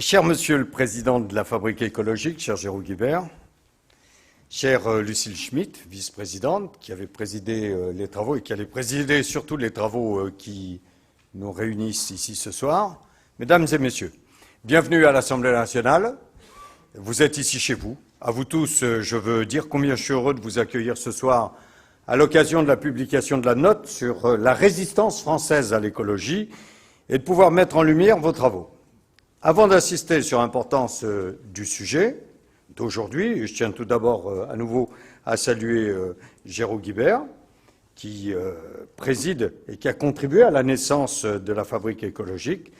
Cher Monsieur le Président de la Fabrique écologique, cher Géraud Guibert, chère Lucille Schmitt, vice-présidente, qui avait présidé les travaux et qui allait présider surtout les travaux qui nous réunissent ici ce soir, Mesdames et Messieurs, bienvenue à l'Assemblée nationale. Vous êtes ici chez vous. À vous tous, je veux dire combien je suis heureux de vous accueillir ce soir à l'occasion de la publication de la note sur la résistance française à l'écologie et de pouvoir mettre en lumière vos travaux. Avant d'insister sur l'importance du sujet d'aujourd'hui, je tiens tout d'abord à nouveau à saluer Géraud Guibert, qui préside et qui a contribué à la naissance de la Fabrique écologique.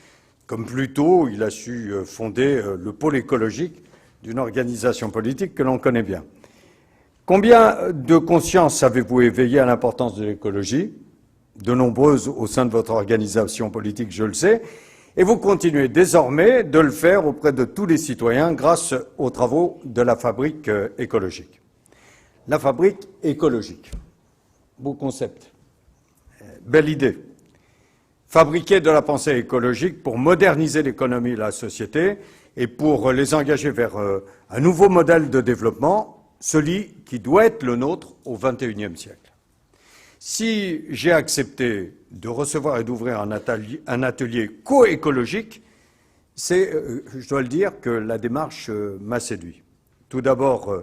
Comme plus tôt, il a su fonder le pôle écologique d'une organisation politique que l'on connaît bien. Combien de consciences avez-vous éveillé à l'importance de l'écologie? De nombreuses au sein de votre organisation politique, je le sais. Et vous continuez désormais de le faire auprès de tous les citoyens grâce aux travaux de la Fabrique écologique. La Fabrique écologique, beau concept, belle idée. Fabriquer de la pensée écologique pour moderniser l'économie et la société et pour les engager vers un nouveau modèle de développement, celui qui doit être le nôtre au XXIe siècle. Si j'ai accepté de recevoir et d'ouvrir un atelier co-écologique, c'est, je dois le dire, que la démarche m'a séduit. Tout d'abord,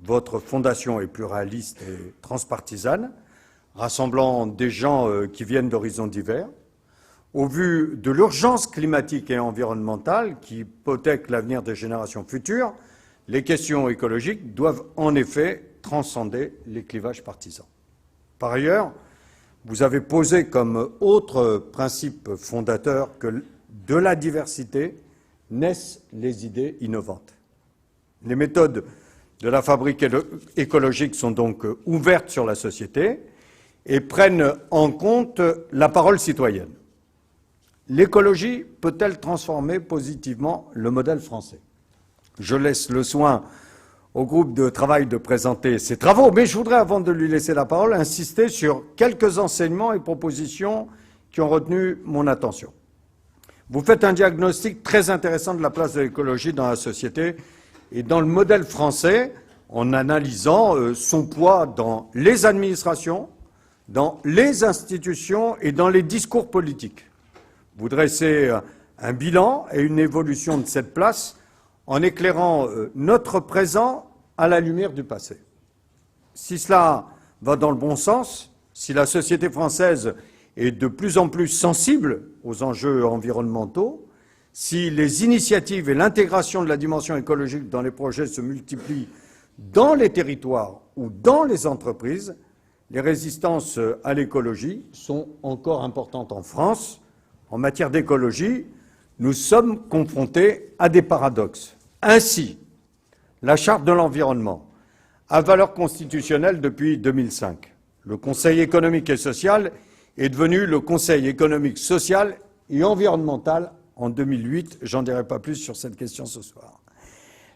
votre fondation est pluraliste et transpartisane, rassemblant des gens qui viennent d'horizons divers. Au vu de l'urgence climatique et environnementale qui hypothèque l'avenir des générations futures, les questions écologiques doivent en effet transcender les clivages partisans. Par ailleurs, vous avez posé comme autre principe fondateur que de la diversité naissent les idées innovantes. Les méthodes de la Fabrique écologique sont donc ouvertes sur la société et prennent en compte la parole citoyenne. L'écologie peut-elle transformer positivement le modèle français? Je laisse le soin au groupe de travail de présenter ses travaux, mais je voudrais, avant de lui laisser la parole, insister sur quelques enseignements et propositions qui ont retenu mon attention. Vous faites un diagnostic très intéressant de la place de l'écologie dans la société et dans le modèle français en analysant son poids dans les administrations, dans les institutions et dans les discours politiques. Vous dressez un bilan et une évolution de cette place en éclairant notre présent à la lumière du passé. Si cela va dans le bon sens, si la société française est de plus en plus sensible aux enjeux environnementaux, si les initiatives et l'intégration de la dimension écologique dans les projets se multiplient dans les territoires ou dans les entreprises, les résistances à l'écologie sont encore importantes en France. En matière d'écologie, nous sommes confrontés à des paradoxes. Ainsi, la Charte de l'environnement a valeur constitutionnelle depuis 2005. Le Conseil économique et social est devenu le Conseil économique, social et environnemental en 2008. J'en dirai pas plus sur cette question ce soir.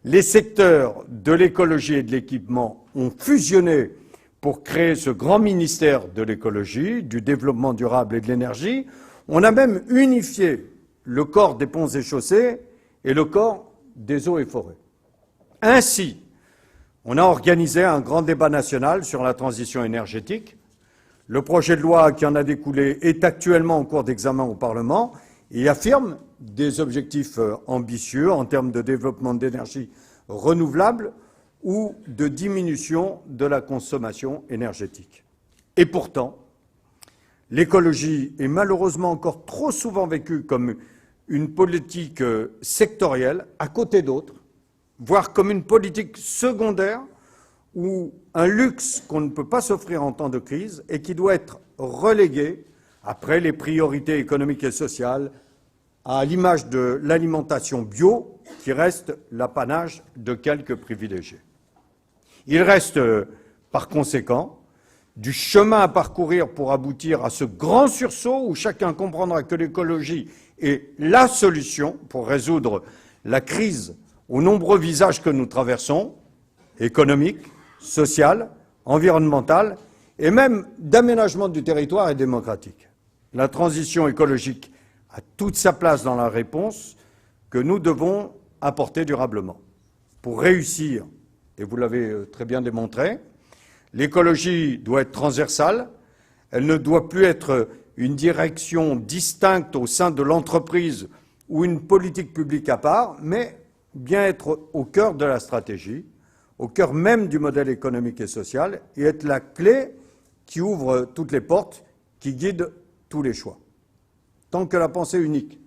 Les secteurs de l'écologie et de l'équipement ont fusionné pour créer ce grand ministère de l'écologie, du développement durable et de l'énergie. On a même unifié le corps des ponts et chaussées et le corps des eaux et forêts. Ainsi, on a organisé un grand débat national sur la transition énergétique. Le projet de loi qui en a découlé est actuellement en cours d'examen au Parlement et affirme des objectifs ambitieux en termes de développement d'énergie renouvelable ou de diminution de la consommation énergétique. Et pourtant, l'écologie est malheureusement encore trop souvent vécue comme une politique sectorielle à côté d'autres, voire comme une politique secondaire ou un luxe qu'on ne peut pas s'offrir en temps de crise et qui doit être relégué, après les priorités économiques et sociales, à l'image de l'alimentation bio, qui reste l'apanage de quelques privilégiés. Il reste, par conséquent, du chemin à parcourir pour aboutir à ce grand sursaut où chacun comprendra que l'écologie est la solution pour résoudre la crise aux nombreux visages que nous traversons, économique, social, environnemental et même d'aménagement du territoire et démocratique. La transition écologique a toute sa place dans la réponse que nous devons apporter durablement. Pour réussir, et vous l'avez très bien démontré, l'écologie doit être transversale, elle ne doit plus être une direction distincte au sein de l'entreprise ou une politique publique à part, mais bien être au cœur de la stratégie, au cœur même du modèle économique et social, et être la clé qui ouvre toutes les portes, qui guide tous les choix. Tant que la pensée unique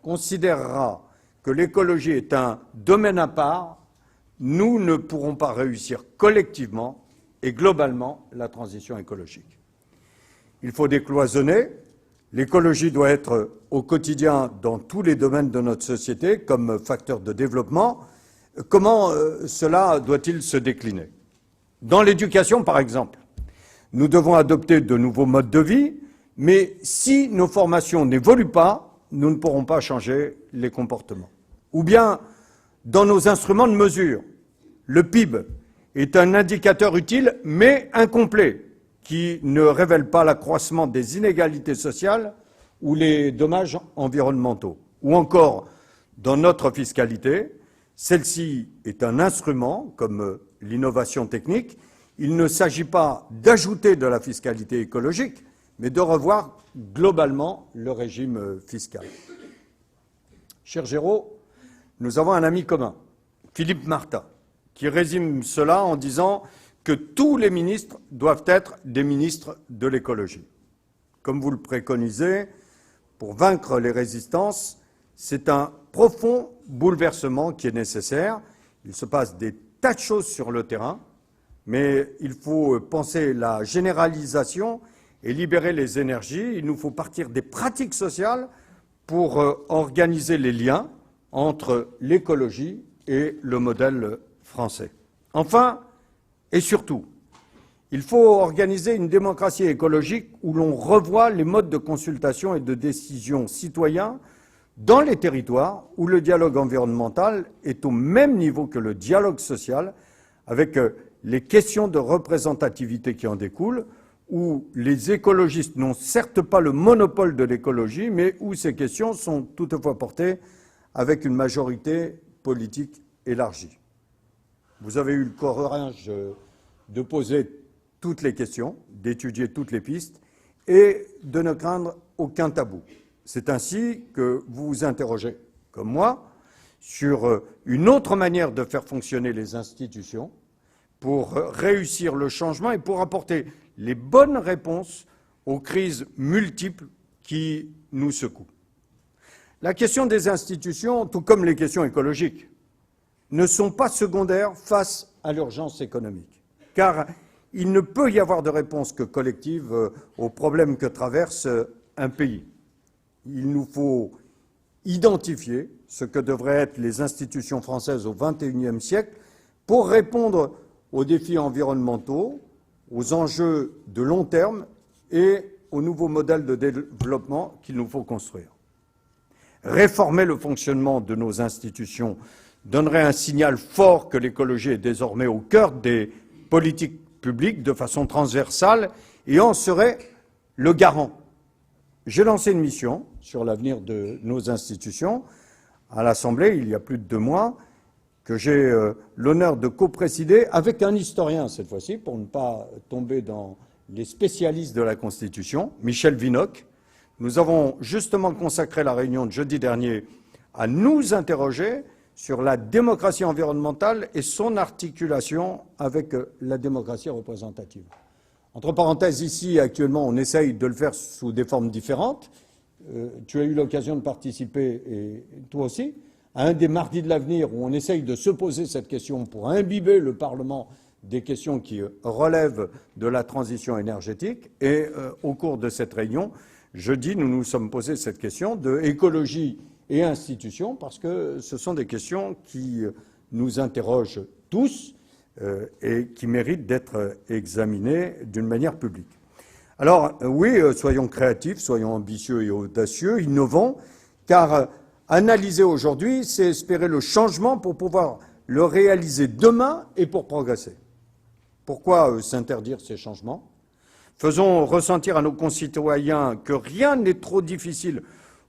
considérera que l'écologie est un domaine à part, nous ne pourrons pas réussir collectivement et globalement la transition écologique. Il faut décloisonner. L'écologie doit être au quotidien dans tous les domaines de notre société comme facteur de développement. Comment cela doit-il se décliner? Dans l'éducation, par exemple, nous devons adopter de nouveaux modes de vie, mais si nos formations n'évoluent pas, nous ne pourrons pas changer les comportements. Ou bien, dans nos instruments de mesure, le PIB est un indicateur utile, mais incomplet, qui ne révèle pas l'accroissement des inégalités sociales ou les dommages environnementaux. Ou encore, dans notre fiscalité, celle-ci est un instrument, comme l'innovation technique. Il ne s'agit pas d'ajouter de la fiscalité écologique, mais de revoir globalement le régime fiscal. Cher Géraud, nous avons un ami commun, Philippe Martin, qui résume cela en disant que tous les ministres doivent être des ministres de l'écologie. Comme vous le préconisez, pour vaincre les résistances, c'est un profond bouleversement qui est nécessaire. Il se passe des tas de choses sur le terrain, mais il faut penser la généralisation et libérer les énergies. Il nous faut partir des pratiques sociales pour organiser les liens entre l'écologie et le modèle français. Enfin, et surtout, il faut organiser une démocratie écologique où l'on revoit les modes de consultation et de décision citoyens dans les territoires où le dialogue environnemental est au même niveau que le dialogue social, avec les questions de représentativité qui en découlent, où les écologistes n'ont certes pas le monopole de l'écologie, mais où ces questions sont toutefois portées avec une majorité politique élargie. Vous avez eu le courage de poser toutes les questions, d'étudier toutes les pistes et de ne craindre aucun tabou. C'est ainsi que vous vous interrogez, comme moi, sur une autre manière de faire fonctionner les institutions pour réussir le changement et pour apporter les bonnes réponses aux crises multiples qui nous secouent. La question des institutions, tout comme les questions écologiques, ne sont pas secondaires face à l'urgence économique, car il ne peut y avoir de réponse que collective aux problèmes que traverse un pays. Il nous faut identifier ce que devraient être les institutions françaises au XXIe siècle pour répondre aux défis environnementaux, aux enjeux de long terme et aux nouveaux modèles de développement qu'il nous faut construire. Réformer le fonctionnement de nos institutions donnerait un signal fort que l'écologie est désormais au cœur des politiques publiques de façon transversale et en serait le garant. J'ai lancé une mission sur l'avenir de nos institutions à l'Assemblée il y a plus de 2 mois, que j'ai l'honneur de coprésider avec un historien cette fois-ci, pour ne pas tomber dans les spécialistes de la Constitution, Michel Vinocq. Nous avons justement consacré la réunion de jeudi dernier à nous interroger sur la démocratie environnementale et son articulation avec la démocratie représentative. Entre parenthèses, ici, actuellement, on essaye de le faire sous des formes différentes. Tu as eu l'occasion de participer, et toi aussi, à un des mardis de l'avenir où on essaye de se poser cette question pour imbiber le Parlement des questions qui relèvent de la transition énergétique. Et au cours de cette réunion, jeudi, nous nous sommes posé cette question de écologie et institutions, parce que ce sont des questions qui nous interrogent tous et qui méritent d'être examinées d'une manière publique. Alors oui, soyons créatifs, soyons ambitieux et audacieux, innovants, car analyser aujourd'hui, c'est espérer le changement pour pouvoir le réaliser demain et pour progresser. Pourquoi s'interdire ces changements? Faisons ressentir à nos concitoyens que rien n'est trop difficile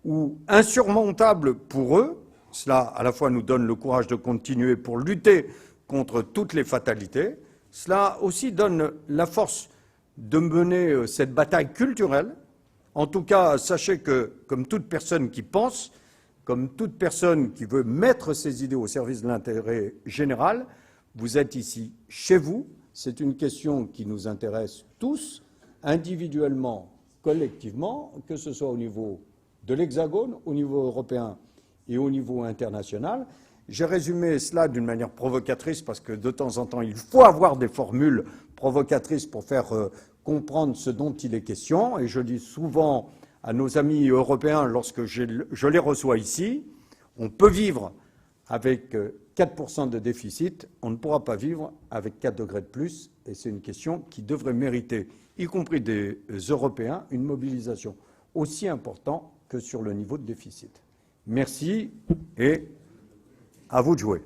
ou insurmontable pour eux, Cela, à la fois, nous donne le courage de continuer pour lutter contre toutes les fatalités. Cela aussi donne la force de mener cette bataille culturelle. En tout cas, sachez que, comme toute personne qui pense, comme toute personne qui veut mettre ses idées au service de l'intérêt général, vous êtes ici chez vous. C'est une question qui nous intéresse tous, individuellement, collectivement, que ce soit au niveau de l'Hexagone, au niveau européen et au niveau international. J'ai résumé cela d'une manière provocatrice parce que de temps en temps, il faut avoir des formules provocatrices pour faire comprendre ce dont il est question. Et je dis souvent à nos amis européens, lorsque je les reçois ici, on peut vivre avec 4% de déficit, on ne pourra pas vivre avec 4 degrés de plus. Et c'est une question qui devrait mériter, y compris des Européens, une mobilisation aussi importante que sur le niveau de déficit. Merci et à vous de jouer.